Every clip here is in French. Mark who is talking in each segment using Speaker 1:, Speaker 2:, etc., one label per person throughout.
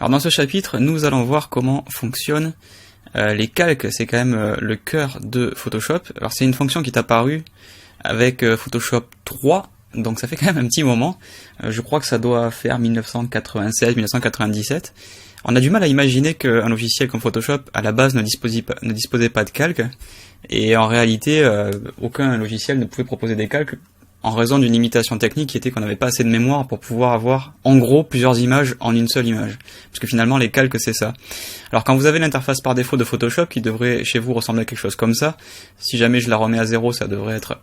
Speaker 1: Alors dans ce chapitre, nous allons voir comment fonctionnent les calques. C'est quand même le cœur de Photoshop. Alors c'est une fonction qui est apparue avec Photoshop 3, donc ça fait quand même un petit moment. Je crois que ça doit faire 1996-1997. On a du mal à imaginer qu'un logiciel comme Photoshop, à la base, ne disposait pas de calques. Et en réalité, aucun logiciel ne pouvait proposer des calques en raison d'une limitation technique qui était qu'on n'avait pas assez de mémoire pour pouvoir avoir, en gros, plusieurs images en une seule image. Parce que finalement, les calques, c'est ça. Alors quand vous avez l'interface par défaut de Photoshop, qui devrait chez vous ressembler à quelque chose comme ça, si jamais je la remets à 0, ça devrait être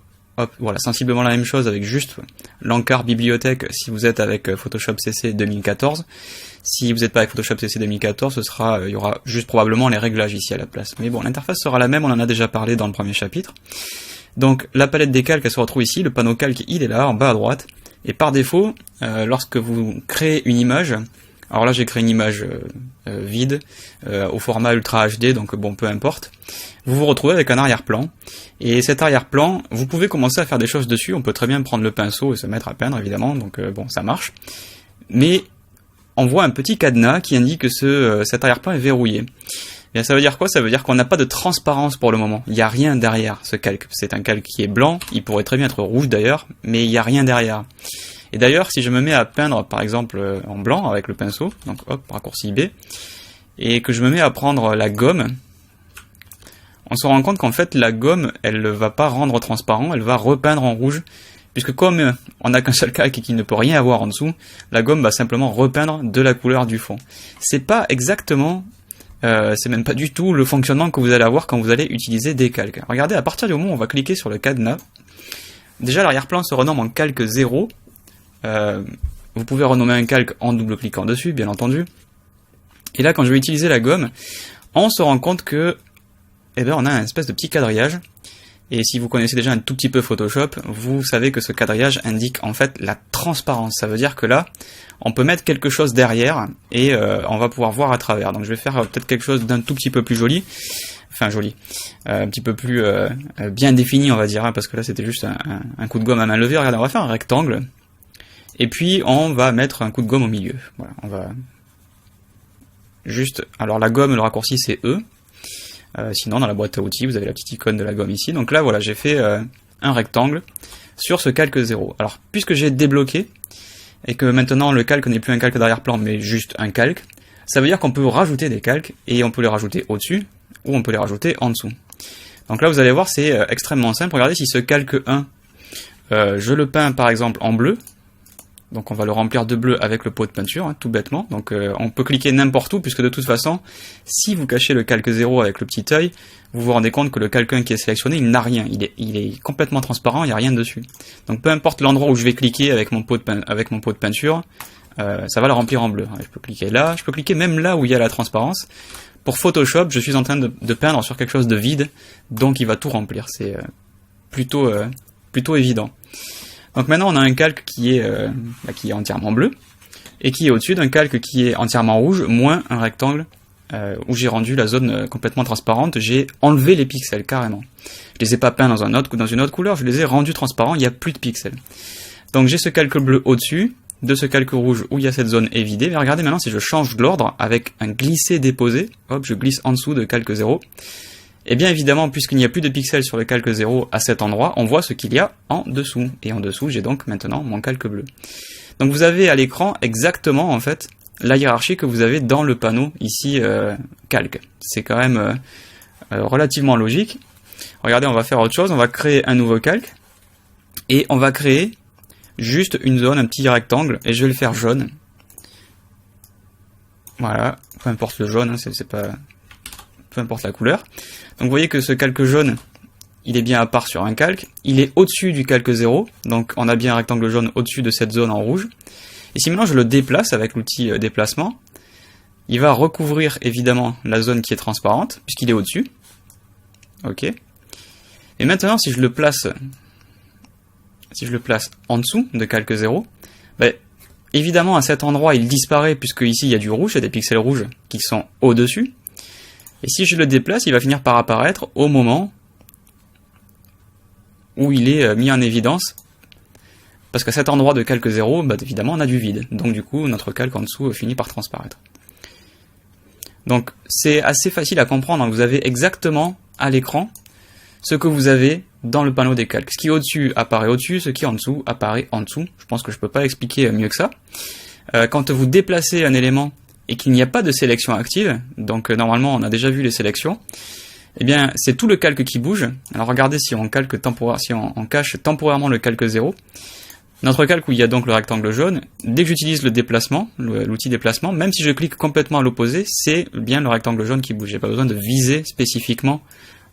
Speaker 1: voilà, sensiblement la même chose avec juste l'encart bibliothèque si vous êtes avec Photoshop CC 2014. Si vous n'êtes pas avec Photoshop CC 2014, il y aura juste probablement les réglages ici à la place. Mais bon, l'interface sera la même, on en a déjà parlé dans le premier chapitre. Donc la palette des calques, elle se retrouve ici, le panneau calque, il est là, en bas à droite. Et par défaut, lorsque vous créez une image, alors là j'ai créé une image vide, au format Ultra HD, donc bon, peu importe, vous vous retrouvez avec un arrière-plan. Et cet arrière-plan, vous pouvez commencer à faire des choses dessus, on peut très bien prendre le pinceau et se mettre à peindre évidemment, donc bon, ça marche. Mais on voit un petit cadenas qui indique que cet arrière-plan est verrouillé. Bien, ça veut dire quoi? Ça veut dire qu'on n'a pas de transparence pour le moment. Il n'y a rien derrière ce calque. C'est un calque qui est blanc, il pourrait très bien être rouge d'ailleurs, mais il n'y a rien derrière. Et d'ailleurs, si je me mets à peindre par exemple en blanc avec le pinceau, donc hop, raccourci B, et que je me mets à prendre la gomme, on se rend compte qu'en fait la gomme, elle ne va pas rendre transparent, elle va repeindre en rouge, puisque comme on n'a qu'un seul calque et qu'il ne peut rien avoir en dessous, la gomme va simplement repeindre de la couleur du fond. C'est pas exactement... c'est même pas du tout le fonctionnement que vous allez avoir quand vous allez utiliser des calques. Regardez, à partir du moment où on va cliquer sur le cadenas, déjà l'arrière-plan se renomme en calque 0. Vous pouvez renommer un calque en double-cliquant dessus, bien entendu. Et là, quand je vais utiliser la gomme, on se rend compte que, on a un espèce de petit quadrillage. Et si vous connaissez déjà un tout petit peu Photoshop, vous savez que ce quadrillage indique en fait la transparence. Ça veut dire que là, on peut mettre quelque chose derrière et on va pouvoir voir à travers. Donc je vais faire peut-être quelque chose d'un tout petit peu plus joli. Enfin joli. Un petit peu plus bien défini, on va dire, hein, parce que là c'était juste un coup de gomme à main levée. Regardez, on va faire un rectangle. Et puis on va mettre un coup de gomme au milieu. Voilà, on va juste... Alors la gomme, le raccourci c'est E. Sinon dans la boîte à outils vous avez la petite icône de la gomme ici, donc là voilà, j'ai fait un rectangle sur ce calque 0. Alors puisque j'ai débloqué et que maintenant le calque n'est plus un calque d'arrière-plan mais juste un calque, ça veut dire qu'on peut rajouter des calques et on peut les rajouter au-dessus ou on peut les rajouter en dessous. Donc là vous allez voir, c'est extrêmement simple. Regardez, si ce calque 1 je le peins par exemple en bleu, donc on va le remplir de bleu avec le pot de peinture, hein, tout bêtement. Donc on peut cliquer n'importe où, puisque de toute façon, si vous cachez le calque 0 avec le petit œil, vous vous rendez compte que le calque 1 qui est sélectionné, il n'a rien. Il est complètement transparent, il n'y a rien dessus. Donc peu importe l'endroit où je vais cliquer avec mon pot de peinture, ça va le remplir en bleu. Je peux cliquer là, je peux cliquer même là où il y a la transparence. Pour Photoshop, je suis en train de peindre sur quelque chose de vide, donc il va tout remplir. C'est plutôt évident. Donc maintenant on a un calque qui est entièrement bleu, et qui est au-dessus d'un calque qui est entièrement rouge, moins un rectangle où j'ai rendu la zone complètement transparente. J'ai enlevé les pixels carrément. Je les ai pas peints dans une autre couleur, je les ai rendus transparents, il n'y a plus de pixels. Donc j'ai ce calque bleu au-dessus de ce calque rouge où il y a cette zone évidée. Mais regardez maintenant, si je change de l'ordre avec un glisser-déposer, hop, je glisse en dessous de calque 0, et bien évidemment, puisqu'il n'y a plus de pixels sur le calque 0 à cet endroit, on voit ce qu'il y a en dessous. Et en dessous, j'ai donc maintenant mon calque bleu. Donc vous avez à l'écran exactement en fait la hiérarchie que vous avez dans le panneau ici calque. C'est quand même relativement logique. Regardez, on va faire autre chose, on va créer un nouveau calque et on va créer juste une zone, un petit rectangle, et je vais le faire jaune. Voilà, peu importe le jaune, hein, c'est pas... peu importe la couleur. Donc vous voyez que ce calque jaune, il est bien à part sur un calque, il est au-dessus du calque 0, donc on a bien un rectangle jaune au-dessus de cette zone en rouge. Et si maintenant je le déplace avec l'outil déplacement, il va recouvrir évidemment la zone qui est transparente, puisqu'il est au-dessus. Ok. Et maintenant si je le place en dessous de calque 0, évidemment à cet endroit il disparaît, puisque ici il y a du rouge, il y a des pixels rouges qui sont au-dessus. Et si je le déplace, il va finir par apparaître au moment où il est mis en évidence, parce qu'à cet endroit de calque 0, évidemment on a du vide, donc du coup notre calque en dessous finit par transparaître. Donc c'est assez facile à comprendre, vous avez exactement à l'écran ce que vous avez dans le panneau des calques. Ce qui est au-dessus apparaît au-dessus, ce qui est en dessous apparaît en dessous. Je pense que je peux pas expliquer mieux que ça. Quand vous déplacez un élément et qu'il n'y a pas de sélection active, donc normalement on a déjà vu les sélections, eh bien c'est tout le calque qui bouge. Alors regardez si on cache temporairement le calque 0. Notre calque où il y a donc le rectangle jaune, dès que j'utilise le déplacement, l'outil déplacement, même si je clique complètement à l'opposé, c'est bien le rectangle jaune qui bouge. J'ai pas besoin de viser spécifiquement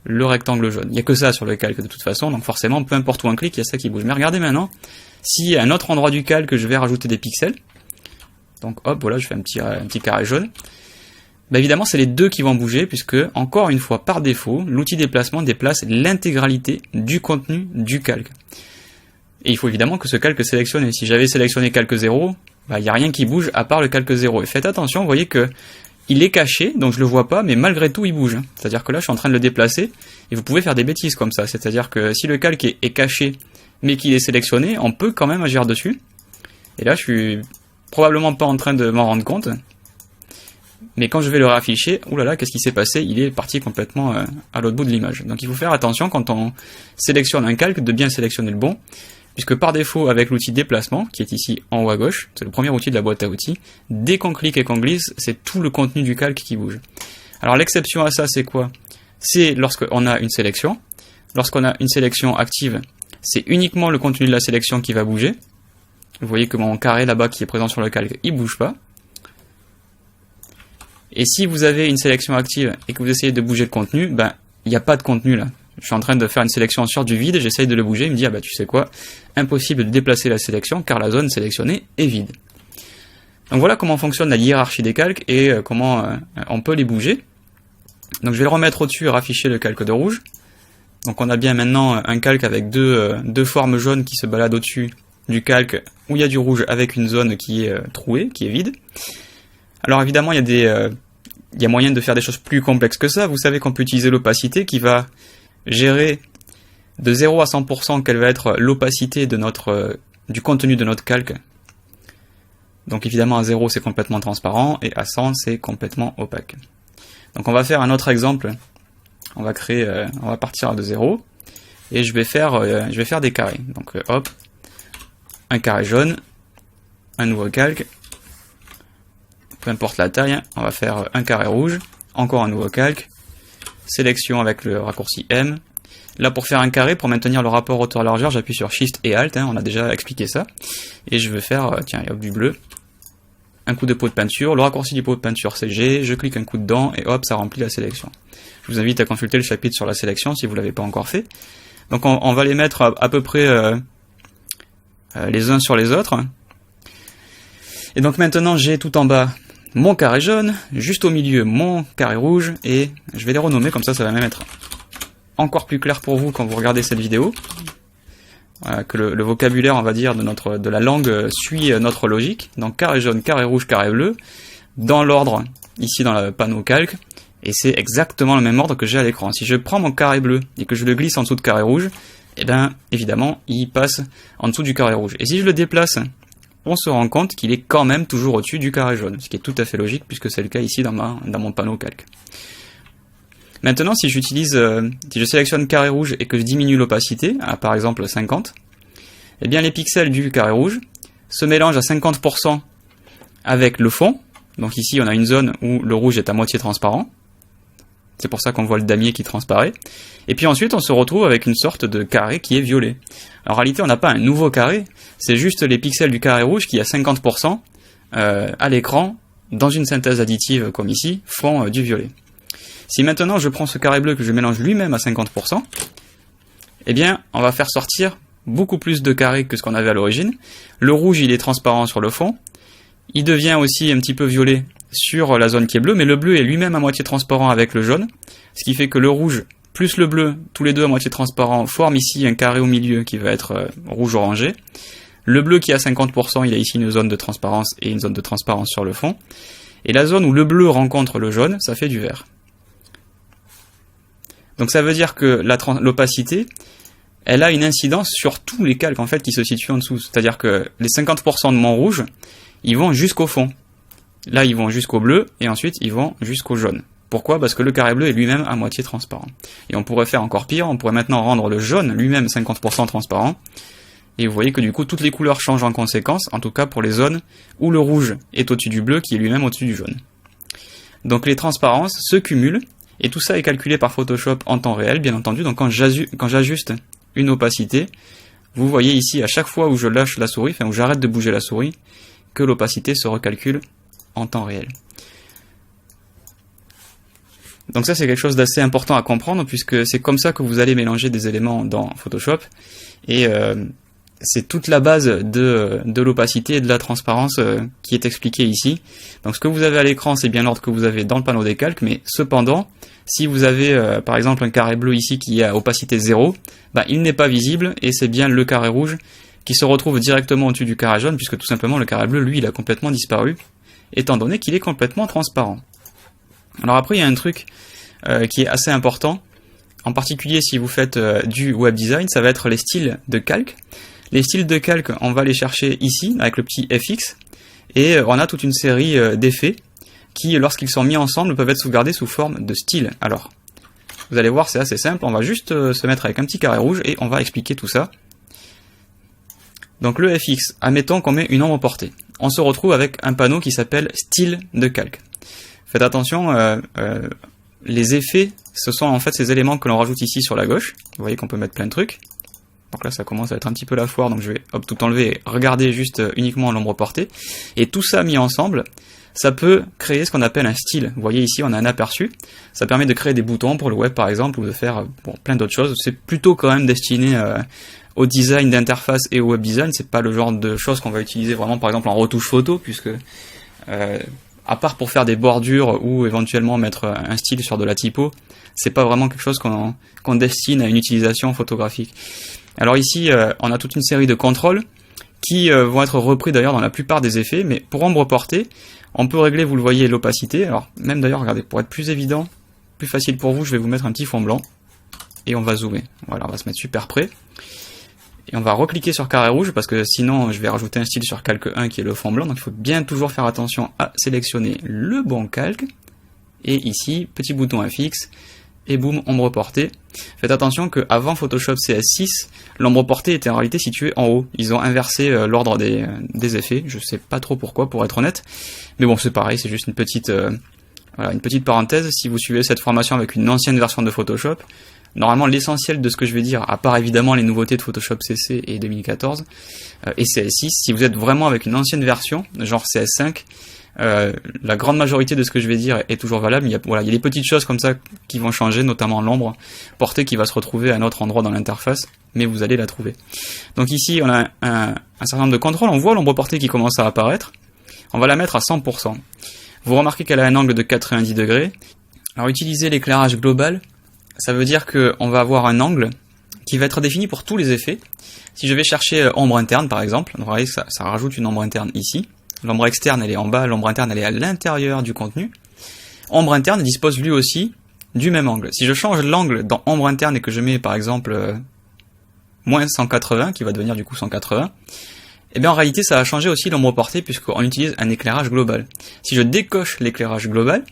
Speaker 1: le rectangle jaune. Il n'y a que ça sur le calque de toute façon, donc forcément, peu importe où on clique, il y a ça qui bouge. Mais regardez maintenant, si à un autre endroit du calque, je vais rajouter des pixels, donc hop, voilà, je fais un petit carré jaune, bah évidemment, c'est les deux qui vont bouger, puisque, encore une fois, par défaut, l'outil déplacement déplace l'intégralité du contenu du calque. Et il faut évidemment que ce calque sélectionné. Si j'avais sélectionné calque 0, bah, il n'y a rien qui bouge à part le calque 0. Et faites attention, vous voyez que il est caché, donc je le vois pas, mais malgré tout il bouge. C'est-à-dire que là je suis en train de le déplacer, et vous pouvez faire des bêtises comme ça. C'est-à-dire que si le calque est caché, mais qu'il est sélectionné, on peut quand même agir dessus. Et là je suis probablement pas en train de m'en rendre compte. Mais quand je vais le réafficher, oulala, qu'est-ce qui s'est passé? Il est parti complètement à l'autre bout de l'image. Donc il faut faire attention quand on sélectionne un calque, de bien sélectionner le bon. Puisque par défaut, avec l'outil déplacement, qui est ici en haut à gauche, c'est le premier outil de la boîte à outils, dès qu'on clique et qu'on glisse, c'est tout le contenu du calque qui bouge. Alors l'exception à ça, c'est quoi? C'est lorsqu'on a une sélection. Lorsqu'on a une sélection active, c'est uniquement le contenu de la sélection qui va bouger. Vous voyez que mon carré là-bas qui est présent sur le calque, il bouge pas. Et si vous avez une sélection active et que vous essayez de bouger le contenu, ben il n'y a pas de contenu là. Je suis en train de faire une sélection sur du vide, j'essaye de le bouger, il me dit, ah bah tu sais quoi, impossible de déplacer la sélection car la zone sélectionnée est vide. Donc voilà comment fonctionne la hiérarchie des calques et comment on peut les bouger. Donc je vais le remettre au-dessus et rafficher le calque de rouge. Donc on a bien maintenant un calque avec deux formes jaunes qui se baladent au-dessus du calque où il y a du rouge avec une zone qui est trouée, qui est vide. Alors évidemment il y a moyen de faire des choses plus complexes que ça. Vous savez qu'on peut utiliser l'opacité qui va gérer de 0 à 100% quelle va être l'opacité de du contenu de notre calque. Donc évidemment à 0 c'est complètement transparent et à 100 c'est complètement opaque. Donc on va faire un autre exemple. On va partir de 0 et je vais faire des carrés. Donc hop, un carré jaune, un nouveau calque, peu importe la taille, on va faire un carré rouge, encore un nouveau calque, sélection avec le raccourci M. Là pour faire un carré, pour maintenir le rapport hauteur-largeur, j'appuie sur Shift et Alt, on a déjà expliqué ça. Et je vais faire, tiens, hop, du bleu, un coup de pot de peinture, le raccourci du pot de peinture c'est G, je clique un coup dedans et hop, ça remplit la sélection. Je vous invite à consulter le chapitre sur la sélection si vous ne l'avez pas encore fait. Donc on va les mettre à peu près les uns sur les autres. Et donc maintenant j'ai tout en bas mon carré jaune, juste au milieu mon carré rouge, et je vais les renommer, comme ça va même être encore plus clair pour vous quand vous regardez cette vidéo, que le vocabulaire, on va dire, de la langue suit notre logique. Donc carré jaune, carré rouge, carré bleu, dans l'ordre, ici dans le panneau calque, et c'est exactement le même ordre que j'ai à l'écran. Si je prends mon carré bleu et que je le glisse en dessous de carré rouge, et bien évidemment il passe en dessous du carré rouge. Et si je le déplace, on se rend compte qu'il est quand même toujours au-dessus du carré jaune, ce qui est tout à fait logique puisque c'est le cas ici dans mon panneau calque. Maintenant, si je sélectionne carré rouge et que je diminue l'opacité à par exemple 50, eh bien les pixels du carré rouge se mélangent à 50% avec le fond. Donc ici on a une zone où le rouge est à moitié transparent. C'est pour ça qu'on voit le damier qui transparaît. Et puis ensuite, on se retrouve avec une sorte de carré qui est violet. Alors, en réalité, on n'a pas un nouveau carré, c'est juste les pixels du carré rouge qui, à 50%, à l'écran, dans une synthèse additive comme ici, font du violet. Si maintenant je prends ce carré bleu que je mélange lui-même à 50%, eh bien, on va faire sortir beaucoup plus de carrés que ce qu'on avait à l'origine. Le rouge, il est transparent sur le fond. Il devient aussi un petit peu violet sur la zone qui est bleue, mais le bleu est lui-même à moitié transparent avec le jaune, ce qui fait que le rouge plus le bleu, tous les deux à moitié transparents, forment ici un carré au milieu qui va être rouge-orangé. Le bleu qui est à 50%, il a ici une zone de transparence et une zone de transparence sur le fond. Et la zone où le bleu rencontre le jaune, ça fait du vert. Donc ça veut dire que l'opacité, elle a une incidence sur tous les calques en fait qui se situent en dessous. C'est-à-dire que les 50% de mon rouge, ils vont jusqu'au fond. Là, ils vont jusqu'au bleu, et ensuite, ils vont jusqu'au jaune. Pourquoi? Parce que le carré bleu est lui-même à moitié transparent. Et on pourrait faire encore pire, on pourrait maintenant rendre le jaune lui-même 50% transparent. Et vous voyez que du coup, toutes les couleurs changent en conséquence, en tout cas pour les zones où le rouge est au-dessus du bleu, qui est lui-même au-dessus du jaune. Donc les transparences se cumulent, et tout ça est calculé par Photoshop en temps réel, bien entendu. Donc quand j'ajuste une opacité, vous voyez ici, à chaque fois où je lâche la souris, enfin où j'arrête de bouger la souris, que l'opacité se recalcule en temps réel. Donc ça, c'est quelque chose d'assez important à comprendre, puisque c'est comme ça que vous allez mélanger des éléments dans Photoshop, et c'est toute la base de l'opacité et de la transparence qui est expliquée ici. Donc ce que vous avez à l'écran, c'est bien l'ordre que vous avez dans le panneau des calques, mais cependant, si vous avez par exemple un carré bleu ici qui est à opacité 0, il n'est pas visible, et c'est bien le carré rouge qui se retrouve directement au-dessus du carré jaune, puisque tout simplement le carré bleu, lui, il a complètement disparu, étant donné qu'il est complètement transparent. Alors après, il y a un truc qui est assez important, en particulier si vous faites du web design, ça va être les styles de calque. Les styles de calque, on va les chercher ici, avec le petit FX, et on a toute une série d'effets qui, lorsqu'ils sont mis ensemble, peuvent être sauvegardés sous forme de style. Alors, vous allez voir, c'est assez simple, on va juste se mettre avec un petit carré rouge, et on va expliquer tout ça. Donc le FX, admettons qu'on met une ombre portée. On se retrouve avec un panneau qui s'appelle style de calque. Faites attention, les effets, ce sont en fait ces éléments que l'on rajoute ici sur la gauche. Vous voyez qu'on peut mettre plein de trucs. Donc là, ça commence à être un petit peu la foire, donc je vais tout enlever et regarder juste uniquement l'ombre portée. Et tout ça mis ensemble, ça peut créer ce qu'on appelle un style. Vous voyez ici, on a un aperçu. Ça permet de créer des boutons pour le web, par exemple, ou de faire plein d'autres choses. C'est plutôt quand même destiné au design d'interface et au web design. C'est pas le genre de choses qu'on va utiliser vraiment, par exemple, en retouche photo, puisque à part pour faire des bordures ou éventuellement mettre un style sur de la typo, c'est pas vraiment quelque chose qu'on destine à une utilisation photographique. Alors ici, on a toute une série de contrôles qui vont être repris d'ailleurs dans la plupart des effets, mais pour ombre portée, on peut régler, vous le voyez, l'opacité. Alors même d'ailleurs, regardez, pour être plus évident, plus facile pour vous, je vais vous mettre un petit fond blanc et on va zoomer. Voilà, on va se mettre super près. Et on va recliquer sur carré rouge parce que sinon je vais rajouter un style sur calque 1 qui est le fond blanc, donc il faut bien toujours faire attention à sélectionner le bon calque. Et ici, petit bouton FX, et boum, ombre portée. Faites attention qu'avant Photoshop CS6, l'ombre portée était en réalité située en haut. Ils ont inversé l'ordre des effets, je sais pas trop pourquoi pour être honnête. Mais bon, c'est pareil, c'est juste une petite parenthèse. Si vous suivez cette formation avec une ancienne version de Photoshop, normalement l'essentiel de ce que je vais dire, à part évidemment les nouveautés de Photoshop CC et 2014, et CS6, si vous êtes vraiment avec une ancienne version, genre CS5, la grande majorité de ce que je vais dire est toujours valable. Il y a des petites choses comme ça qui vont changer, notamment l'ombre portée qui va se retrouver à un autre endroit dans l'interface, mais vous allez la trouver. Donc ici on a un certain nombre de contrôles, on voit l'ombre portée qui commence à apparaître, on va la mettre à 100%. Vous remarquez qu'elle a un angle de 90 degrés. Alors utiliser l'éclairage global, ça veut dire qu'on va avoir un angle qui va être défini pour tous les effets. Si je vais chercher ombre interne par exemple, vous voyez ça rajoute une ombre interne ici. L'ombre externe elle est en bas, l'ombre interne elle est à l'intérieur du contenu. Ombre interne dispose lui aussi du même angle. Si je change l'angle dans ombre interne et que je mets par exemple moins 180, qui va devenir du coup 180, et bien en réalité ça va changer aussi l'ombre portée puisqu'on utilise un éclairage global. Si je décoche l'éclairage global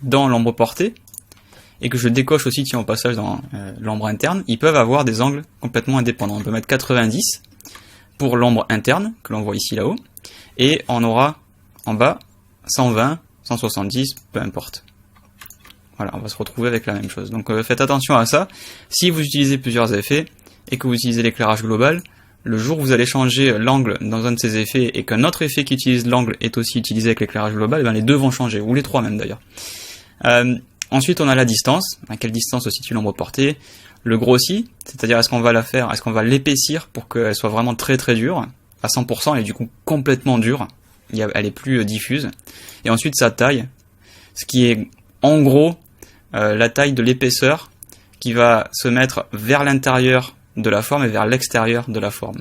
Speaker 1: dans l'ombre portée, et que je décoche aussi tiens au passage dans l'ombre interne, ils peuvent avoir des angles complètement indépendants. On peut mettre 90 pour l'ombre interne, que l'on voit ici là-haut, et on aura en bas 120, 170, peu importe. Voilà, on va se retrouver avec la même chose. Donc faites attention à ça. Si vous utilisez plusieurs effets et que vous utilisez l'éclairage global, le jour où vous allez changer l'angle dans un de ces effets et qu'un autre effet qui utilise l'angle est aussi utilisé avec l'éclairage global, les deux vont changer, ou les trois même d'ailleurs. Ensuite on a la distance, à quelle distance se situe l'ombre portée, le grossi, c'est-à-dire est-ce qu'on va l'épaissir pour qu'elle soit vraiment très très dure, à 100%, elle est du coup complètement dure, elle est plus diffuse, et ensuite sa taille, ce qui est en gros la taille de l'épaisseur qui va se mettre vers l'intérieur de la forme et vers l'extérieur de la forme.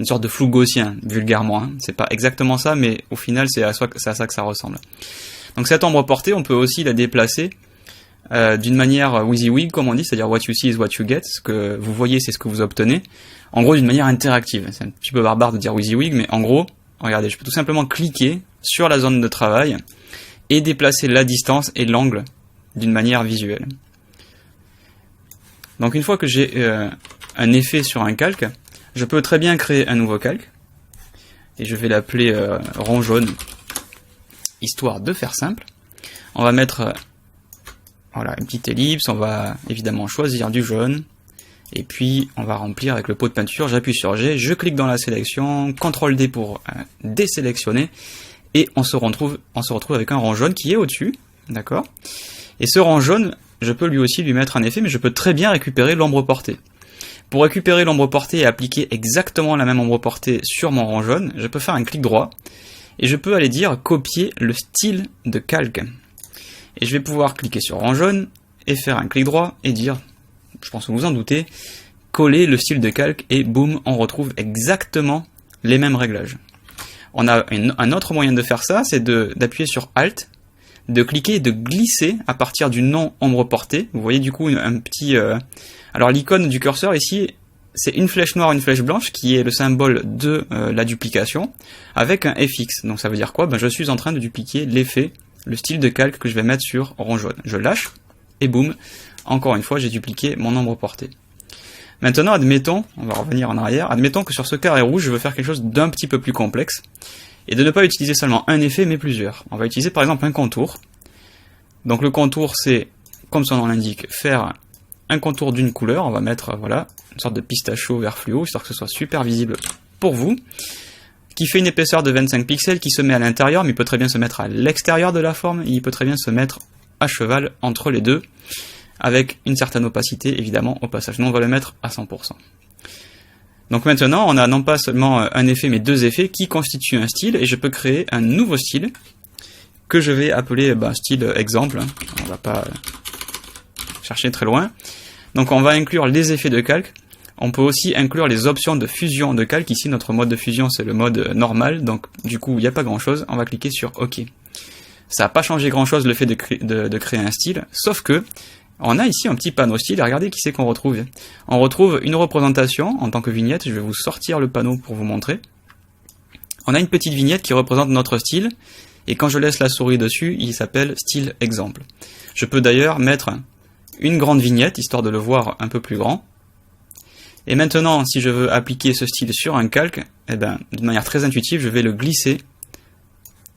Speaker 1: Une sorte de flou gaussien, vulgairement, hein. C'est pas exactement ça, mais au final c'est à ça que ça ressemble. Donc cette ombre portée, on peut aussi la déplacer d'une manière WYSIWYG, comme on dit, c'est-à-dire what you see is what you get, ce que vous voyez c'est ce que vous obtenez, en gros d'une manière interactive. C'est un petit peu barbare de dire WYSIWYG, mais en gros, regardez, je peux tout simplement cliquer sur la zone de travail et déplacer la distance et l'angle d'une manière visuelle. Donc une fois que j'ai un effet sur un calque, je peux très bien créer un nouveau calque et je vais l'appeler rond jaune, histoire de faire simple. On va mettre voilà, une petite ellipse, on va évidemment choisir du jaune et puis on va remplir avec le pot de peinture. J'appuie sur G, je clique dans la sélection, CTRL D pour désélectionner et on se retrouve avec un rond jaune qui est au-dessus, d'accord. Et ce rond jaune, je peux lui aussi lui mettre un effet, mais je peux très bien récupérer l'ombre portée. Pour récupérer l'ombre portée et appliquer exactement la même ombre portée sur mon rond jaune, je peux faire un clic droit et je peux aller dire copier le style de calque. Et je vais pouvoir cliquer sur rond jaune et faire un clic droit et dire, je pense que vous vous en doutez, coller le style de calque et boum, on retrouve exactement les mêmes réglages. On a un autre moyen de faire ça, c'est d'appuyer sur Alt, de cliquer et de glisser à partir du nom ombre portée. Vous voyez du coup un petit... Alors l'icône du curseur ici, c'est une flèche noire, une flèche blanche qui est le symbole de la duplication avec un FX. Donc ça veut dire quoi? Je suis en train de dupliquer l'effet, le style de calque que je vais mettre sur rond jaune. Je lâche et boum, encore une fois j'ai dupliqué mon ombre portée. Maintenant admettons, on va revenir en arrière, admettons que sur ce carré rouge je veux faire quelque chose d'un petit peu plus complexe et de ne pas utiliser seulement un effet mais plusieurs. On va utiliser par exemple un contour. Donc le contour c'est, comme son nom l'indique, faire un contour d'une couleur. On va mettre voilà une sorte de pistachio vert fluo, histoire que ce soit super visible pour vous, qui fait une épaisseur de 25 pixels, qui se met à l'intérieur, mais il peut très bien se mettre à l'extérieur de la forme, et il peut très bien se mettre à cheval entre les deux, avec une certaine opacité évidemment au passage. Nous on va le mettre à 100%. Donc maintenant on a non pas seulement un effet mais deux effets qui constituent un style, et je peux créer un nouveau style que je vais appeler style exemple. On va pas chercher très loin. Donc on va inclure les effets de calque. On peut aussi inclure les options de fusion de calque. Ici notre mode de fusion c'est le mode normal, donc du coup il n'y a pas grand chose. On va cliquer sur OK. Ça n'a pas changé grand chose le fait de créer un style, sauf que on a ici un petit panneau style, et regardez qui c'est qu'on retrouve. On retrouve une représentation en tant que vignette. Je vais vous sortir le panneau pour vous montrer. On a une petite vignette qui représente notre style, et quand je laisse la souris dessus, il s'appelle style exemple. Je peux d'ailleurs mettre une grande vignette, histoire de le voir un peu plus grand. Et maintenant, si je veux appliquer ce style sur un calque, d'une manière très intuitive, je vais le glisser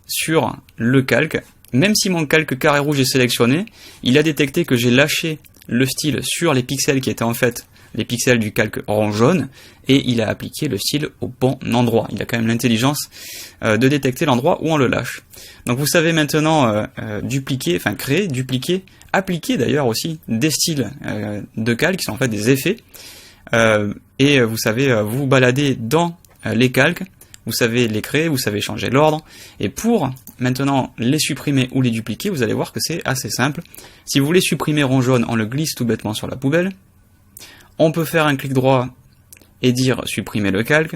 Speaker 1: sur le calque. Même si mon calque carré rouge est sélectionné, il a détecté que j'ai lâché le style sur les pixels qui étaient en fait les pixels du calque rond jaune, et il a appliqué le style au bon endroit. Il a quand même l'intelligence de détecter l'endroit où on le lâche. Donc vous savez maintenant créer, dupliquer, appliquer d'ailleurs aussi des styles de calque qui sont en fait des effets, et vous savez vous balader dans les calques, vous savez les créer, vous savez changer l'ordre, et pour maintenant les supprimer ou les dupliquer, vous allez voir que c'est assez simple. Si vous voulez supprimer rond jaune, on le glisse tout bêtement sur la poubelle. On peut faire un clic droit et dire supprimer le calque.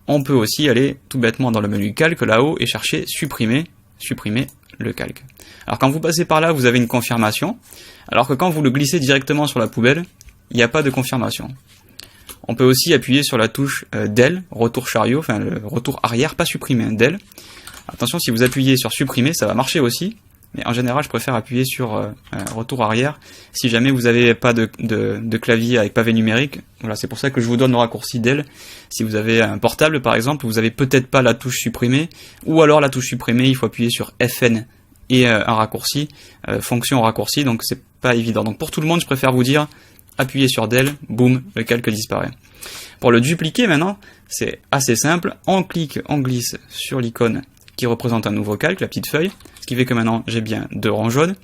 Speaker 1: On peut aussi aller tout bêtement dans le menu calque là-haut et chercher supprimer le calque. Alors quand vous passez par là, vous avez une confirmation, alors que quand vous le glissez directement sur la poubelle, il n'y a pas de confirmation. On peut aussi appuyer sur la touche del, retour chariot, enfin le retour arrière, pas supprimer, del. Attention, si vous appuyez sur supprimer, ça va marcher aussi, mais en général je préfère appuyer sur retour arrière si jamais vous n'avez pas de clavier avec pavé numérique. Voilà, c'est pour ça que je vous donne le raccourci del. Si vous avez un portable par exemple, vous avez peut-être pas la touche supprimer, ou alors la touche supprimer, il faut appuyer sur FN et un raccourci, fonction raccourci, donc c'est pas évident. Donc pour tout le monde, je préfère vous dire appuyez sur del, boum, le calque disparaît. Pour le dupliquer maintenant, c'est assez simple, on clique, on glisse sur l'icône qui représente un nouveau calque, la petite feuille, ce qui fait que maintenant j'ai bien deux ronds jaunes,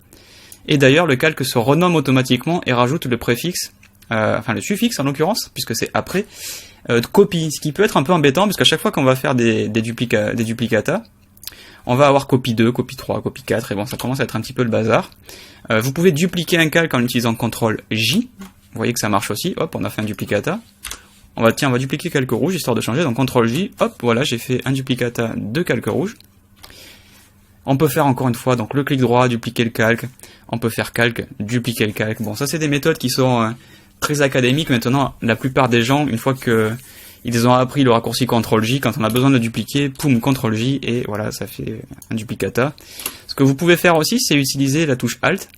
Speaker 1: et d'ailleurs le calque se renomme automatiquement et rajoute le préfixe, le suffixe en l'occurrence, puisque c'est après, copie, ce qui peut être un peu embêtant, parce qu'à chaque fois qu'on va faire des duplicata, on va avoir copie 2, copie 3, copie 4, et bon, ça commence à être un petit peu le bazar. Vous pouvez dupliquer un calque en utilisant CTRL J, vous voyez que ça marche aussi, hop, on a fait un duplicata. On va dupliquer calque rouge, histoire de changer, donc CTRL J, hop, voilà, j'ai fait un duplicata de calque rouge. On peut faire encore une fois, donc le clic droit, dupliquer le calque, on peut faire calque, dupliquer le calque. Bon, ça c'est des méthodes qui sont très académiques. Maintenant, la plupart des gens, une fois que Ils ont appris le raccourci CTRL-J, quand on a besoin de le dupliquer, poum, CTRL-J, et voilà, ça fait un duplicata. Ce que vous pouvez faire aussi, c'est utiliser la touche Alt.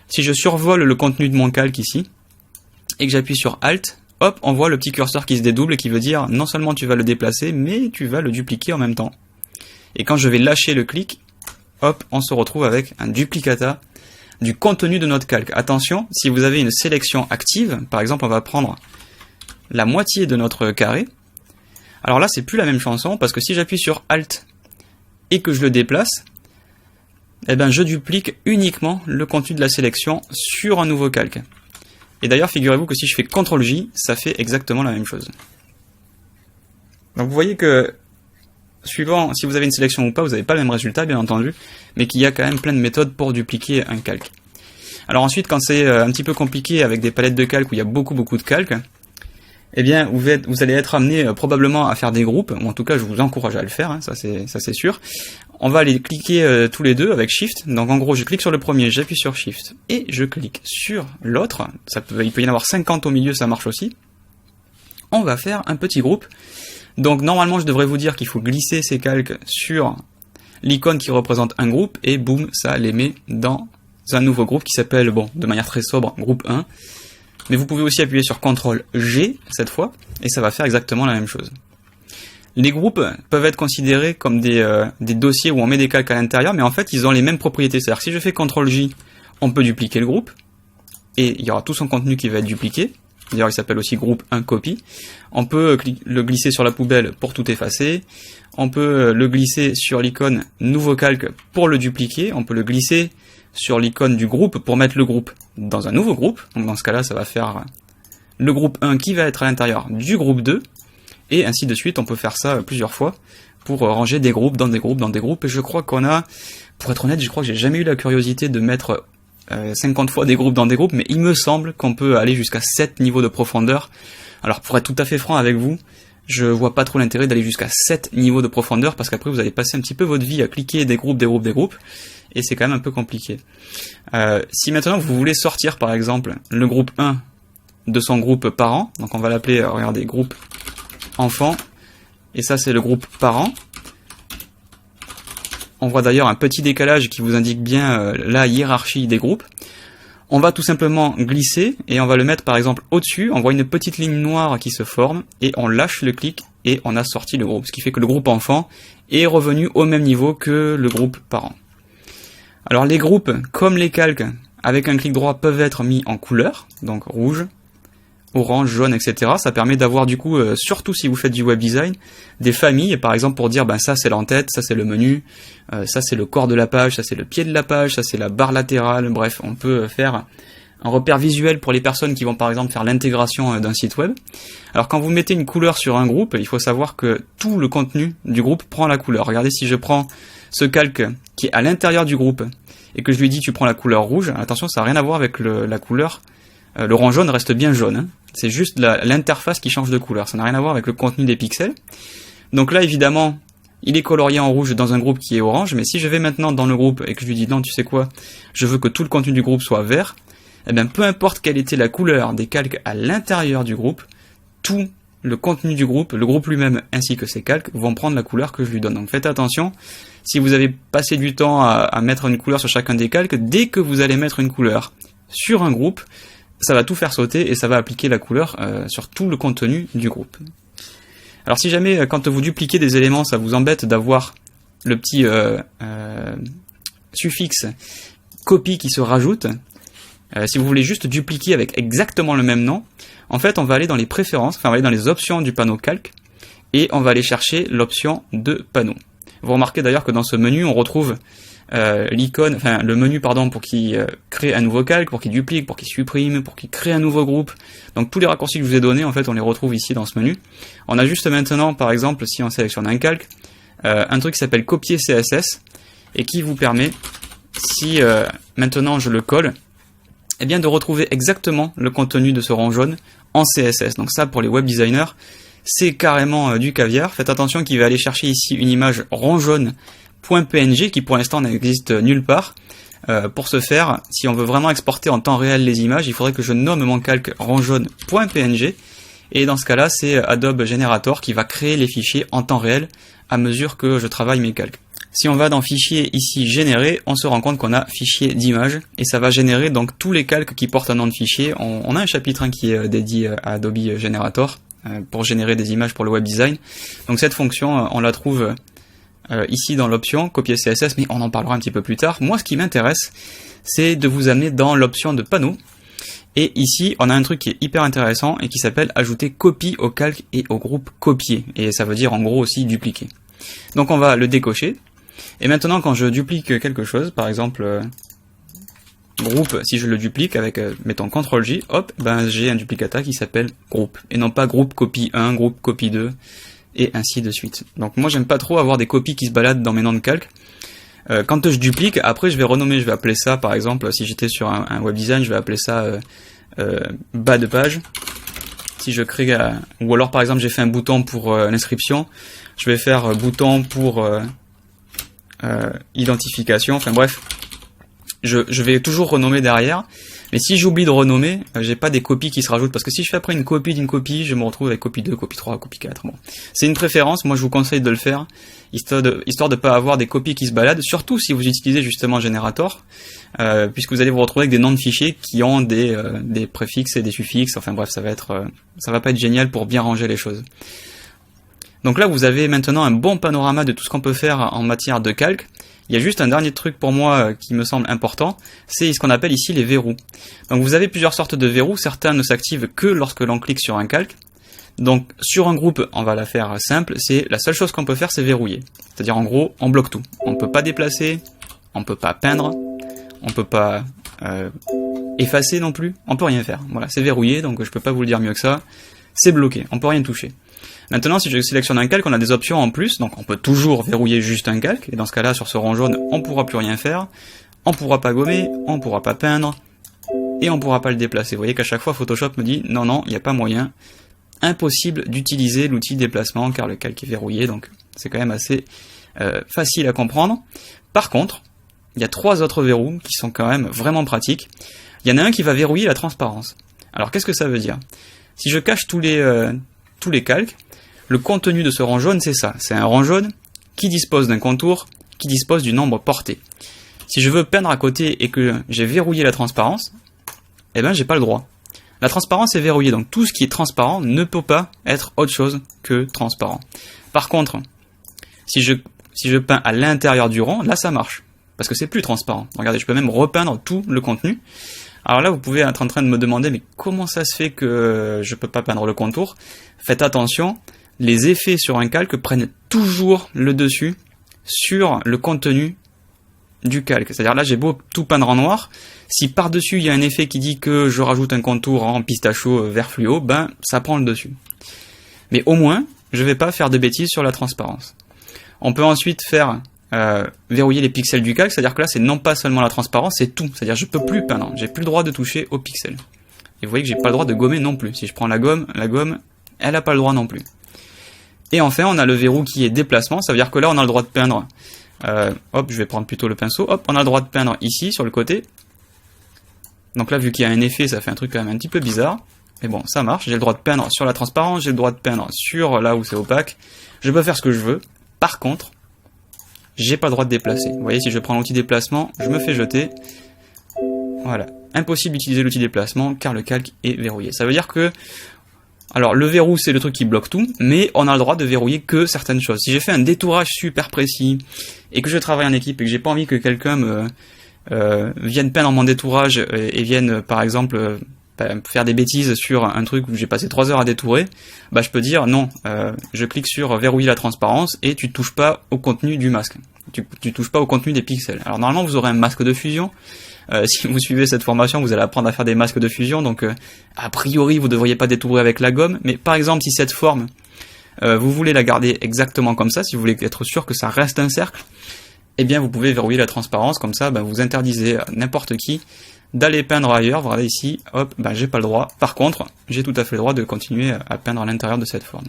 Speaker 1: Si je survole le contenu de mon calque ici, et que j'appuie sur Alt, hop, on voit le petit curseur qui se dédouble et qui veut dire non seulement tu vas le déplacer, mais tu vas le dupliquer en même temps. Et quand je vais lâcher le clic, hop, on se retrouve avec un duplicata du contenu de notre calque. Attention, si vous avez une sélection active, par exemple on va prendre la moitié de notre carré, alors là c'est plus la même chanson, parce que si j'appuie sur Alt et que je le déplace, eh ben je duplique uniquement le contenu de la sélection sur un nouveau calque. Et d'ailleurs figurez-vous que si je fais CTRL-J, ça fait exactement la même chose. Donc vous voyez que suivant si vous avez une sélection ou pas, vous n'avez pas le même résultat bien entendu, mais qu'il y a quand même plein de méthodes pour dupliquer un calque. Alors ensuite, quand c'est un petit peu compliqué avec des palettes de calques où il y a beaucoup de calques, eh bien vous allez être amené probablement à faire des groupes, ou en tout cas je vous encourage à le faire, hein, ça c'est sûr. On va aller cliquer tous les deux avec Shift, donc en gros je clique sur le premier, j'appuie sur Shift, et je clique sur l'autre, il peut y en avoir 50 au milieu, ça marche aussi. On va faire un petit groupe. Donc normalement je devrais vous dire qu'il faut glisser ces calques sur l'icône qui représente un groupe et boum, ça les met dans un nouveau groupe qui s'appelle, bon, de manière très sobre, groupe 1. Mais vous pouvez aussi appuyer sur CTRL-G cette fois et ça va faire exactement la même chose. Les groupes peuvent être considérés comme des dossiers où on met des calques à l'intérieur, mais en fait ils ont les mêmes propriétés. C'est-à-dire que si je fais CTRL-J, on peut dupliquer le groupe et il y aura tout son contenu qui va être dupliqué. D'ailleurs, il s'appelle aussi groupe 1 copie. On peut le glisser sur la poubelle pour tout effacer. On peut le glisser sur l'icône nouveau calque pour le dupliquer. On peut le glisser sur l'icône du groupe pour mettre le groupe dans un nouveau groupe. Donc dans ce cas-là, ça va faire le groupe 1 qui va être à l'intérieur du groupe 2. Et ainsi de suite, on peut faire ça plusieurs fois pour ranger des groupes dans des groupes dans des groupes. Et je crois qu'on a, pour être honnête, je crois que j'ai jamais eu la curiosité de mettre 50 fois des groupes dans des groupes, mais il me semble qu'on peut aller jusqu'à 7 niveaux de profondeur. Alors pour être tout à fait franc avec vous, je vois pas trop l'intérêt d'aller jusqu'à 7 niveaux de profondeur, parce qu'après vous allez passer un petit peu votre vie à cliquer des groupes, et c'est quand même un peu compliqué. Si maintenant vous voulez sortir par exemple le groupe 1 de son groupe parent, donc on va l'appeler, regardez, groupe enfant, et ça c'est le groupe parent. On voit d'ailleurs un petit décalage qui vous indique bien la hiérarchie des groupes. On va tout simplement glisser et on va le mettre par exemple au-dessus. On voit une petite ligne noire qui se forme et on lâche le clic et on a sorti le groupe. Ce qui fait que le groupe enfant est revenu au même niveau que le groupe parent. Alors les groupes, comme les calques, avec un clic droit peuvent être mis en couleur, donc rouge, orange, jaune, etc. Ça permet d'avoir du coup, surtout si vous faites du web design, des familles, par exemple pour dire ben ça c'est l'entête, ça c'est le menu, ça c'est le corps de la page, ça c'est le pied de la page, ça c'est la barre latérale, bref, on peut faire un repère visuel pour les personnes qui vont par exemple faire l'intégration d'un site web. Alors quand vous mettez une couleur sur un groupe, il faut savoir que tout le contenu du groupe prend la couleur. Regardez, si je prends ce calque qui est à l'intérieur du groupe et que je lui dis tu prends la couleur rouge, attention, ça n'a rien à voir avec la couleur. Le rang jaune reste bien jaune, hein. C'est juste l'interface qui change de couleur, ça n'a rien à voir avec le contenu des pixels. Donc là évidemment, il est colorié en rouge dans un groupe qui est orange, mais si je vais maintenant dans le groupe et que je lui dis non, tu sais quoi, je veux que tout le contenu du groupe soit vert, eh bien peu importe quelle était la couleur des calques à l'intérieur du groupe, tout le contenu du groupe, le groupe lui-même ainsi que ses calques vont prendre la couleur que je lui donne. Donc faites attention, si vous avez passé du temps à mettre une couleur sur chacun des calques, dès que vous allez mettre une couleur sur un groupe, ça va tout faire sauter et ça va appliquer la couleur sur tout le contenu du groupe. Alors si jamais quand vous dupliquez des éléments, ça vous embête d'avoir le petit suffixe copie qui se rajoute, si vous voulez juste dupliquer avec exactement le même nom, en fait on va aller dans les préférences, enfin on va aller dans les options du panneau calque et on va aller chercher l'option de panneau. Vous remarquez d'ailleurs que dans ce menu on retrouve l'icône, enfin le menu pardon, pour qu'il crée un nouveau calque, pour qu'il duplique, pour qu'il supprime, pour qu'il crée un nouveau groupe. Donc tous les raccourcis que je vous ai donnés, en fait, on les retrouve ici dans ce menu. On a juste maintenant, par exemple, si on sélectionne un calque, un truc qui s'appelle copier CSS et qui vous permet, si maintenant je le colle, eh bien de retrouver exactement le contenu de ce rang jaune en CSS. Donc ça, pour les web designers, c'est carrément du caviar. Faites attention qu'il va aller chercher ici une image rang jaune .png qui pour l'instant n'existe nulle part. Pour ce faire, si on veut vraiment exporter en temps réel les images, il faudrait que je nomme mon calque rang jaune.png Et dans ce cas-là, c'est Adobe Generator qui va créer les fichiers en temps réel à mesure que je travaille mes calques. Si on va dans fichier ici générer, on se rend compte qu'on a fichier d'image et ça va générer donc tous les calques qui portent un nom de fichier. On a un chapitre qui est dédié à Adobe Generator pour générer des images pour le web design. Donc cette fonction, on la trouve ici dans l'option copier CSS, mais on en parlera un petit peu plus tard. Moi, ce qui m'intéresse, c'est de vous amener dans l'option de panneau. Et ici, on a un truc qui est hyper intéressant et qui s'appelle ajouter copie au calque et au groupe copier. Et ça veut dire en gros aussi dupliquer. Donc on va le décocher. Et maintenant, quand je duplique quelque chose, par exemple groupe, si je le duplique avec, mettons CTRL-J, hop, ben j'ai un duplicata qui s'appelle groupe. Et non pas groupe copie 1, groupe copie 2, et ainsi de suite. Donc moi, j'aime pas trop avoir des copies qui se baladent dans mes noms de calque. Quand je duplique, après je vais renommer, je vais appeler ça, par exemple, si j'étais sur un web design, je vais appeler ça bas de page. Si je crée, ou alors par exemple j'ai fait un bouton pour l'inscription, je vais faire bouton pour identification, enfin bref, je vais toujours renommer derrière, mais si j'oublie de renommer, j'ai pas des copies qui se rajoutent, parce que si je fais après une copie d'une copie, je me retrouve avec copie 2, copie 3, copie 4, bon. C'est une préférence, moi je vous conseille de le faire, histoire de pas avoir des copies qui se baladent, surtout si vous utilisez justement Generator, puisque vous allez vous retrouver avec des noms de fichiers qui ont des préfixes et des suffixes, enfin bref, ça va pas être génial pour bien ranger les choses. Donc là, vous avez maintenant un bon panorama de tout ce qu'on peut faire en matière de calque. Il y a juste un dernier truc pour moi qui me semble important, c'est ce qu'on appelle ici les verrous. Donc vous avez plusieurs sortes de verrous, certains ne s'activent que lorsque l'on clique sur un calque. Donc sur un groupe, on va la faire simple, c'est la seule chose qu'on peut faire, c'est verrouiller. C'est-à-dire en gros, on bloque tout. On ne peut pas déplacer, on ne peut pas peindre, on ne peut pas effacer non plus, on peut rien faire. Voilà, c'est verrouillé, donc je peux pas vous le dire mieux que ça. C'est bloqué, on peut rien toucher. Maintenant, si je sélectionne un calque, on a des options en plus, donc on peut toujours verrouiller juste un calque, et dans ce cas-là, sur ce rond jaune, on pourra plus rien faire, on pourra pas gommer, on pourra pas peindre, et on pourra pas le déplacer. Vous voyez qu'à chaque fois, Photoshop me dit, non, il n'y a pas moyen, impossible d'utiliser l'outil déplacement, car le calque est verrouillé, donc c'est quand même assez facile à comprendre. Par contre, il y a 3 autres verrous qui sont quand même vraiment pratiques. Il y en a un qui va verrouiller la transparence. Alors, qu'est-ce que ça veut dire? Si je cache tous les calques, le contenu de ce rang jaune, c'est ça. C'est un rang jaune qui dispose d'un contour, qui dispose du nombre porté. Si je veux peindre à côté et que j'ai verrouillé la transparence, eh ben, j'ai pas le droit. La transparence est verrouillée, donc tout ce qui est transparent ne peut pas être autre chose que transparent. Par contre, si je peins à l'intérieur du rang, là ça marche. Parce que c'est plus transparent. Regardez, je peux même repeindre tout le contenu. Alors là, vous pouvez être en train de me demander, mais comment ça se fait que je peux pas peindre le contour? Faites attention, les effets sur un calque prennent toujours le dessus sur le contenu du calque. C'est-à-dire là, j'ai beau tout peindre en noir, si par-dessus il y a un effet qui dit que je rajoute un contour en pistachio vert fluo, ben ça prend le dessus. Mais au moins, je vais pas faire de bêtises sur la transparence. On peut ensuite faire verrouiller les pixels du calque, c'est-à-dire que là c'est non pas seulement la transparence, c'est tout. C'est-à-dire je peux plus peindre, j'ai plus le droit de toucher aux pixels. Et vous voyez que j'ai pas le droit de gommer non plus. Si je prends la gomme, elle a pas le droit non plus. Et enfin, on a le verrou qui est déplacement, ça veut dire que là on a le droit de peindre. Hop, je vais prendre plutôt le pinceau. Hop, on a le droit de peindre ici sur le côté. Donc là, vu qu'il y a un effet, ça fait un truc quand même un petit peu bizarre. Mais bon, ça marche. J'ai le droit de peindre sur la transparence, j'ai le droit de peindre sur là où c'est opaque. Je peux faire ce que je veux. Par contre, j'ai pas le droit de déplacer. Vous voyez, si je prends l'outil déplacement, je me fais jeter. Voilà. Impossible d'utiliser l'outil déplacement car le calque est verrouillé. Ça veut dire que, alors le verrou c'est le truc qui bloque tout, mais on a le droit de verrouiller que certaines choses. Si j'ai fait un détourage super précis et que je travaille en équipe et que j'ai pas envie que quelqu'un vienne peindre mon détourage et vienne par exemple faire des bêtises sur un truc où j'ai passé 3 heures à détourer, bah je peux dire non, je clique sur verrouiller la transparence et tu touches pas au contenu du masque. Tu touches pas au contenu des pixels. Alors normalement vous aurez un masque de fusion. Si vous suivez cette formation, vous allez apprendre à faire des masques de fusion, donc a priori vous devriez pas détourer avec la gomme, mais par exemple si cette forme vous voulez la garder exactement comme ça, si vous voulez être sûr que ça reste un cercle, eh bien vous pouvez verrouiller la transparence, comme ça vous interdisez à n'importe qui d'aller peindre ailleurs. Vous regardez ici, hop, j'ai pas le droit. Par contre, j'ai tout à fait le droit de continuer à peindre à l'intérieur de cette forme.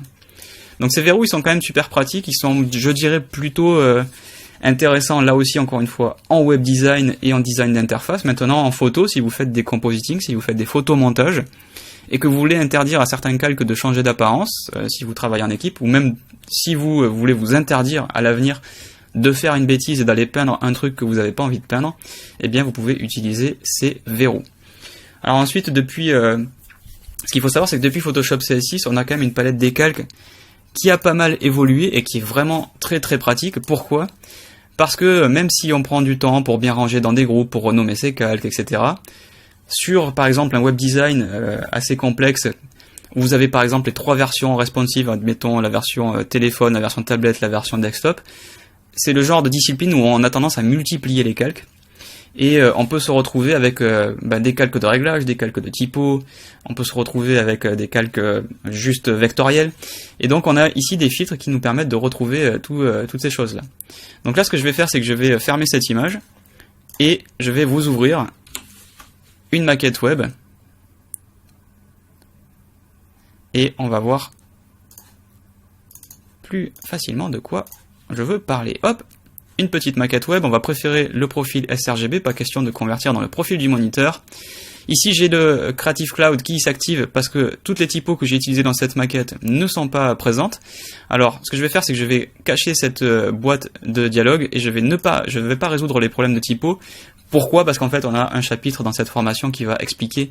Speaker 1: Donc ces verrous, ils sont quand même super pratiques, ils sont, je dirais, plutôt intéressants, là aussi, encore une fois, en web design et en design d'interface. Maintenant, en photo, si vous faites des compositing, si vous faites des photomontages, et que vous voulez interdire à certains calques de changer d'apparence, si vous travaillez en équipe, ou même si vous voulez vous interdire à l'avenir de faire une bêtise et d'aller peindre un truc que vous n'avez pas envie de peindre, eh bien vous pouvez utiliser ces verrous. Alors ensuite, depuis, ce qu'il faut savoir, c'est que depuis Photoshop CS6, on a quand même une palette des calques qui a pas mal évolué et qui est vraiment très très pratique. Pourquoi ? Parce que même si on prend du temps pour bien ranger dans des groupes, pour renommer ses calques, etc., sur par exemple un web design assez complexe, où vous avez par exemple les 3 versions responsives, admettons la version téléphone, la version tablette, la version desktop, c'est le genre de discipline où on a tendance à multiplier les calques. Et on peut se retrouver avec des calques de réglage, des calques de typo, on peut se retrouver avec des calques juste vectoriels. Et donc on a ici des filtres qui nous permettent de retrouver toutes ces choses-là. Donc là ce que je vais faire, c'est que je vais fermer cette image et je vais vous ouvrir une maquette web. Et on va voir plus facilement de quoi je veux parler. Hop, une petite maquette web, on va préférer le profil sRGB, pas question de convertir dans le profil du moniteur. Ici j'ai le Creative Cloud qui s'active parce que toutes les typos que j'ai utilisées dans cette maquette ne sont pas présentes. Alors ce que je vais faire, c'est que je vais cacher cette boîte de dialogue et je vais pas résoudre les problèmes de typo. Pourquoi ? Parce qu'en fait on a un chapitre dans cette formation qui va expliquer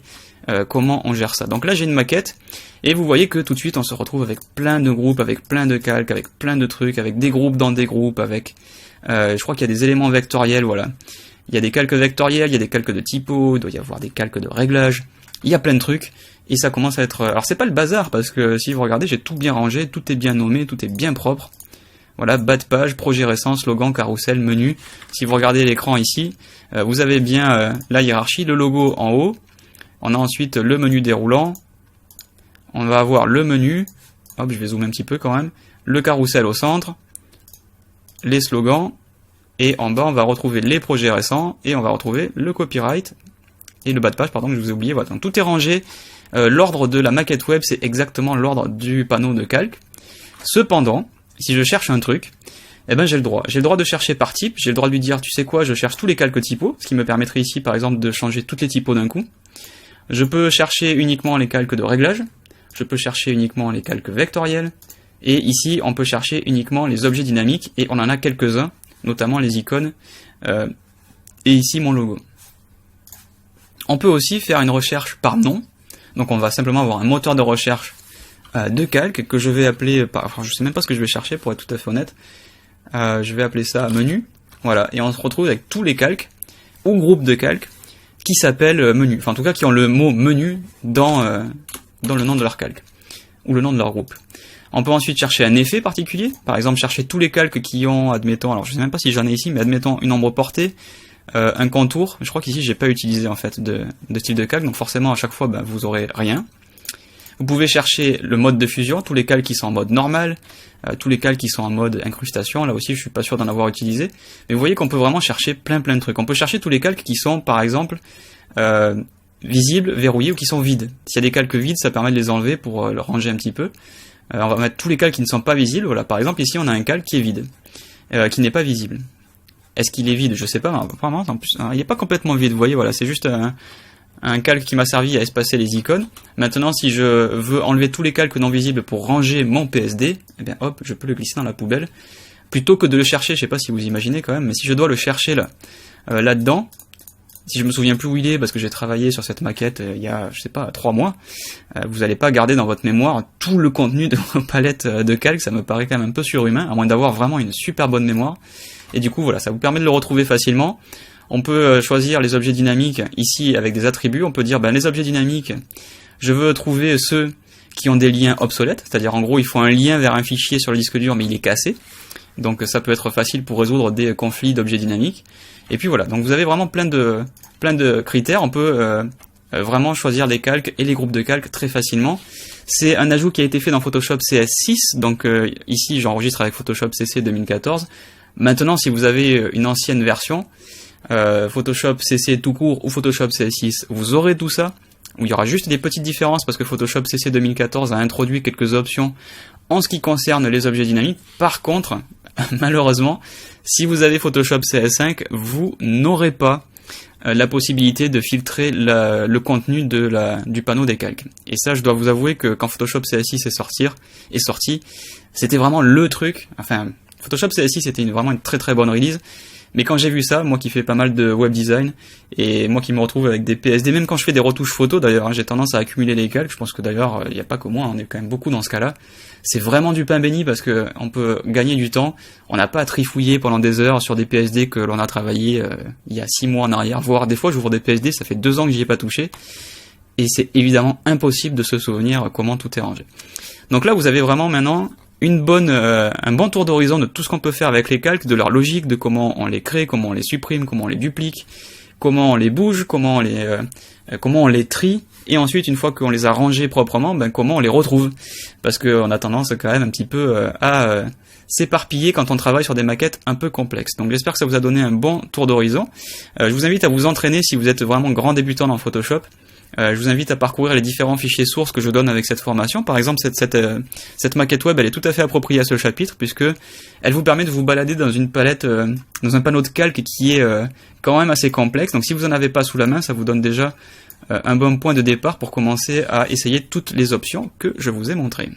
Speaker 1: comment on gère ça. Donc là j'ai une maquette et vous voyez que tout de suite on se retrouve avec plein de groupes, avec plein de calques, avec plein de trucs, avec des groupes dans des groupes, avec je crois qu'il y a des éléments vectoriels, voilà. Il y a des calques vectoriels, il y a des calques de typo, il doit y avoir des calques de réglage, il y a plein de trucs, et ça commence à être... Alors c'est pas le bazar, parce que si vous regardez, j'ai tout bien rangé, tout est bien nommé, tout est bien propre. Voilà, bas de page, projet récent, slogan, carrousel, menu. Si vous regardez l'écran ici, vous avez bien la hiérarchie, le logo en haut, on a ensuite le menu déroulant, on va avoir le menu, hop, je vais zoomer un petit peu quand même, le carrousel au centre, les slogans, et en bas on va retrouver les projets récents, et on va retrouver le copyright, et le bas de page, pardon, que je vous ai oublié, voilà, donc tout est rangé, l'ordre de la maquette web c'est exactement l'ordre du panneau de calque. Cependant, si je cherche un truc, eh ben j'ai le droit de chercher par type, j'ai le droit de lui dire, tu sais quoi, je cherche tous les calques typos, ce qui me permettrait ici par exemple de changer toutes les typos d'un coup. Je peux chercher uniquement les calques de réglage, je peux chercher uniquement les calques vectoriels, et ici on peut chercher uniquement les objets dynamiques, et on en a quelques-uns, notamment les icônes, et ici mon logo. On peut aussi faire une recherche par nom, donc on va simplement avoir un moteur de recherche de calque que je vais appeler, enfin je sais même pas ce que je vais chercher pour être tout à fait honnête, je vais appeler ça menu, voilà, et on se retrouve avec tous les calques, ou groupes de calques, qui s'appellent menu, enfin en tout cas qui ont le mot menu dans le nom de leur calque, ou le nom de leur groupe. On peut ensuite chercher un effet particulier, par exemple chercher tous les calques qui ont, admettons, alors je sais même pas si j'en ai ici, mais admettons une ombre portée, un contour, je crois qu'ici j'ai pas utilisé en fait de style de calque, donc forcément à chaque fois vous aurez rien. Vous pouvez chercher le mode de fusion, tous les calques qui sont en mode normal, tous les calques qui sont en mode incrustation, là aussi je suis pas sûr d'en avoir utilisé, mais vous voyez qu'on peut vraiment chercher plein de trucs. On peut chercher tous les calques qui sont par exemple visibles, verrouillés ou qui sont vides. S'il y a des calques vides, ça permet de les enlever pour le ranger un petit peu. On va mettre tous les calques qui ne sont pas visibles, voilà, par exemple ici on a un calque qui est vide, qui n'est pas visible. Est-ce qu'il est vide ? Je sais pas, apparemment en plus, il n'est pas complètement vide, vous voyez, voilà, c'est juste un calque qui m'a servi à espacer les icônes. Maintenant, si je veux enlever tous les calques non visibles pour ranger mon PSD, eh bien hop, je peux le glisser dans la poubelle. Plutôt que de le chercher, je sais pas si vous imaginez quand même, mais si je dois le chercher là-dedans, si je me souviens plus où il est, parce que j'ai travaillé sur cette maquette il y a, je sais pas, 3 mois, vous allez pas garder dans votre mémoire tout le contenu de vos palettes de calques, ça me paraît quand même un peu surhumain, à moins d'avoir vraiment une super bonne mémoire. Et du coup, voilà, ça vous permet de le retrouver facilement. On peut choisir les objets dynamiques ici avec des attributs. On peut dire, les objets dynamiques, je veux trouver ceux qui ont des liens obsolètes, c'est-à-dire en gros, il faut un lien vers un fichier sur le disque dur, mais il est cassé. Donc ça peut être facile pour résoudre des conflits d'objets dynamiques. Et puis voilà, donc vous avez vraiment plein de critères. On peut vraiment choisir les calques et les groupes de calques très facilement. C'est un ajout qui a été fait dans Photoshop CS6, donc ici j'enregistre avec Photoshop CC 2014. Maintenant, si vous avez une ancienne version, Photoshop CC tout court ou Photoshop CS6, vous aurez tout ça, où il y aura juste des petites différences parce que Photoshop CC 2014 a introduit quelques options en ce qui concerne les objets dynamiques. Par contre, malheureusement, si vous avez Photoshop CS5, vous n'aurez pas la possibilité de filtrer le contenu du panneau des calques. Et ça, je dois vous avouer que quand Photoshop CS6 est sorti, c'était vraiment le truc. Enfin, Photoshop CS6 c'était vraiment une très très bonne release. Mais quand j'ai vu ça, moi qui fais pas mal de web design, et moi qui me retrouve avec des PSD, même quand je fais des retouches photos d'ailleurs, hein, j'ai tendance à accumuler les calques, je pense que d'ailleurs, il n'y a pas que moi, on est quand même beaucoup dans ce cas-là. C'est vraiment du pain béni parce que on peut gagner du temps, on n'a pas à trifouiller pendant des heures sur des PSD que l'on a travaillé il y a 6 mois en arrière, voire des fois j'ouvre des PSD, ça fait 2 ans que j'y ai pas touché, et c'est évidemment impossible de se souvenir comment tout est rangé. Donc là, vous avez vraiment maintenant un bon tour d'horizon de tout ce qu'on peut faire avec les calques, de leur logique, de comment on les crée, comment on les supprime, comment on les duplique, comment on les bouge, comment on les trie, et ensuite une fois qu'on les a rangés proprement, comment on les retrouve, parce qu'on a tendance quand même un petit peu à s'éparpiller quand on travaille sur des maquettes un peu complexes. Donc j'espère que ça vous a donné un bon tour d'horizon. Je vous invite à vous entraîner si vous êtes vraiment grand débutant dans Photoshop. Je vous invite à parcourir les différents fichiers sources que je donne avec cette formation. Par exemple, cette maquette web, elle est tout à fait appropriée à ce chapitre, puisque elle vous permet de vous balader dans une palette, dans un panneau de calque qui est quand même assez complexe. Donc si vous en avez pas sous la main, ça vous donne déjà un bon point de départ pour commencer à essayer toutes les options que je vous ai montrées.